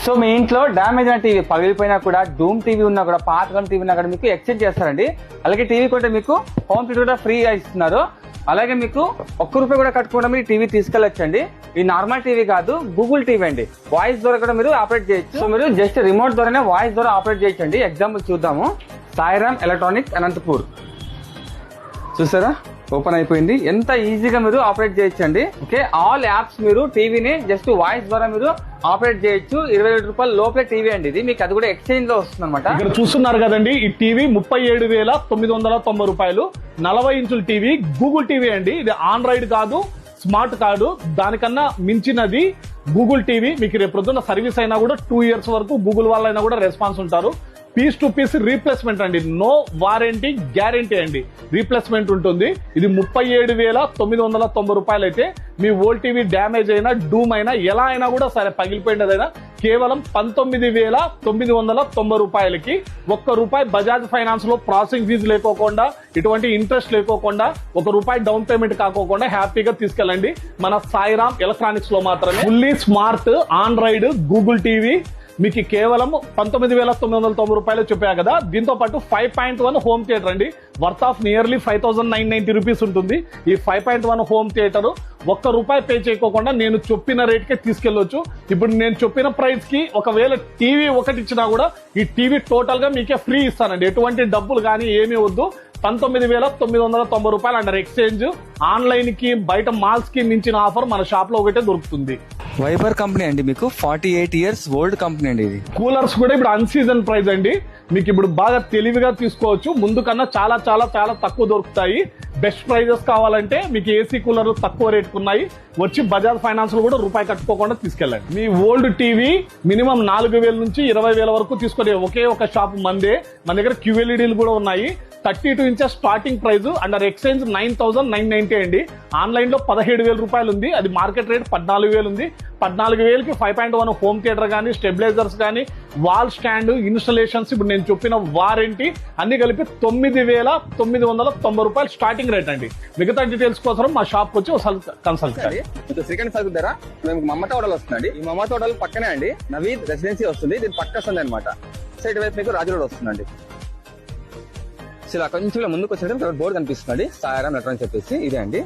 So మీ ఇంట్లో damage అయిన TV పగిలిపోయినా కూడా, డూమ్ టీవీ ఉన్నా కూడా, పాతకాలం టీవీ ఉన్నా కూడా మీకు ఎక్స్చేంజ్ చేస్తారండి. అలాగే టీవీ కొంటే మీకు హోమ్ థియేటర్ కూడా ఫ్రీగా ఇస్తున్నారు. అలాగే మీకు ₹1 కూడా కట్టుకోవడం మీరు టీవీ తీసుకెళ్లొచ్చండి. ఈ నార్మల్ టీవీ కాదు, గూగుల్ టీవీ అండి. వాయిస్ ద్వారా కూడా మీరు ఆపరేట్ చేయొచ్చు. సో మీరు జస్ట్ రిమోట్ ద్వారానే వాయిస్ ద్వారా ఆపరేట్ చేయొచ్చండి. ఎగ్జాంపుల్ చూద్దాము. సాయిరామ్ ఎలక్ట్రానిక్ అనంతపూర్ చూసారా, ఓపెన్ అయిపోయింది. ఎంత ఈజీగా మీరు ఆపరేట్ చేయొచ్చండి. ఓకే, ఆల్ యాప్స్ మీరు టీవీని జస్ట్ వాయిస్ ద్వారా మీరు ఆపరేట్ చేయొచ్చు. ₹27 లోపలే టీవీ అండి ఇది. మీకు అది కూడా ఎక్స్చేంజ్ లో వస్తుంది అనమాట. ఇక్కడ చూస్తున్నారు కదండి, ఈ టీవీ ₹37,990. 40 ఇంచుల టీవీ, గూగుల్ టీవీ అండి. ఇది ఆండ్రాయిడ్ కాదు, స్మార్ట్ కాదు, దానికన్నా మించినది గూగుల్ టీవీ. మీకు రేపు పొద్దున్న సర్వీస్ అయినా కూడా 2 years వరకు గూగుల్ వాళ్ళైనా కూడా రెస్పాన్స్ ఉంటారు. పీస్ టు పీస్ రీప్లేస్మెంట్ అండి, నో వారంటీ గ్యారంటీ అండి, రీప్లేస్మెంట్ ఉంటుంది. ఇది ₹37,990 అయితే మీ ఓల్డ్ టీవీ డ్యామేజ్ అయినా, డూమ్ అయినా, ఎలా అయినా కూడా సరే, పగిలిపోయినదైనా కేవలం ₹19,990కి ₹1 బజాజ్ ఫైనాన్స్ లో ప్రాసెసింగ్ ఫీజు లేకోకుండా, ఇటువంటి ఇంట్రెస్ట్ లేకోకుండా, ₹1 డౌన్ పేమెంట్ కాకోకుండా హ్యాపీగా తీసుకెళ్ళండి మన సాయిరామ్ ఎలక్ట్రానిక్స్ లో మాత్రమే. Fully smart Android Google TV మీకు కేవలం ₹19,990 చెప్పా కదా. దీంతో పాటు 5.1 హోమ్ థియేటర్ అండి, వర్త్ ఆఫ్ నియర్లీ ₹5,990 ఉంటుంది. ఈ 5.1 హోమ్ థియేటర్ ₹1 పే చేయకోకుండా నేను చెప్పిన రేట్ కే తీసుకెళ్లొచ్చు. ఇప్పుడు నేను చెప్పిన ప్రైస్ కి ఒకవేళ టీవీ ఒకటి ఇచ్చినా కూడా ఈ టీవీ టోటల్ గా మీకే ఫ్రీ ఇస్తానండి. ఎటువంటి డబ్బులు కానీ ఏమీ వద్దు. ₹19,990 అండర్ ఎక్స్చేంజ్. ఆన్లైన్ కి, బయట మాల్స్ కి మించిన ఆఫర్ మన షాప్ లో ఒకటే దొరుకుతుంది. వైపర్ కంపెనీ అండి, మీకు 48 years ఓల్డ్ కంపెనీ అండి ఇది. కూలర్స్ కూడా ఇప్పుడు అన్ సీజన్ ప్రైస్ అండి. మీకు ఇప్పుడు బాగా తెలివిగా తీసుకోవచ్చు. ముందు కన్నా చాలా చాలా చాలా తక్కువ దొరుకుతాయి. బెస్ట్ ప్రైజెస్ కావాలంటే మీకు ఏసీ కూలర్ తక్కువ రేటుకు ఉన్నాయి. వచ్చి బజాజ్ ఫైనాన్స్ లో కూడా ₹1 కట్టుకోకుండా తీసుకెళ్ళండి. మీ ఓల్డ్ టీవీ మినిమం 4,000 నుంచి 20,000 వరకు తీసుకునే ఒకే ఒక షాప్ మందే. మన దగ్గర QLEDలు కూడా ఉన్నాయి. 32 inches starting price, under exchange 9,990 అండి. ఆన్లైన్ లో ₹17,000 ఉంది. అది మార్కెట్ రేట్ 14,000 ఉంది. 14,000కి 5.1 హోమ్ థియేటర్ కానీ, స్టెబిలైజర్స్ కానీ, వాల్ స్టాండ్, ఇన్స్టాలేషన్స్, ఇప్పుడు నేను చెప్పిన వారంటీ అన్ని కలిపి ₹9,990 స్టార్టింగ్ రేట్ అండి. మిగతా డీటెయిల్స్ కోసం మా షాప్ వచ్చి కన్సల్ట్ చేయండి. సెకండ్ సర్కిల్ దగ్గర మేము మమతా హోటల్ వస్తుందండి. ఈ మమతా హోటల్ పక్కనే అండి నవీద్ రెసిడెన్సీ వస్తుంది. దీని పక్క వస్తుంది అనమాట. సైడ్ వైపు మీకు రాజు రోడ్ వస్తుందండి. ఇలా కొంచెం ముందుకు వచ్చేటప్పుడు బోర్డు కనిపిస్తుంది, సాయిరామ్ ఎలక్ట్రానిక్స్ చెప్పేసి. ఇదే అండి.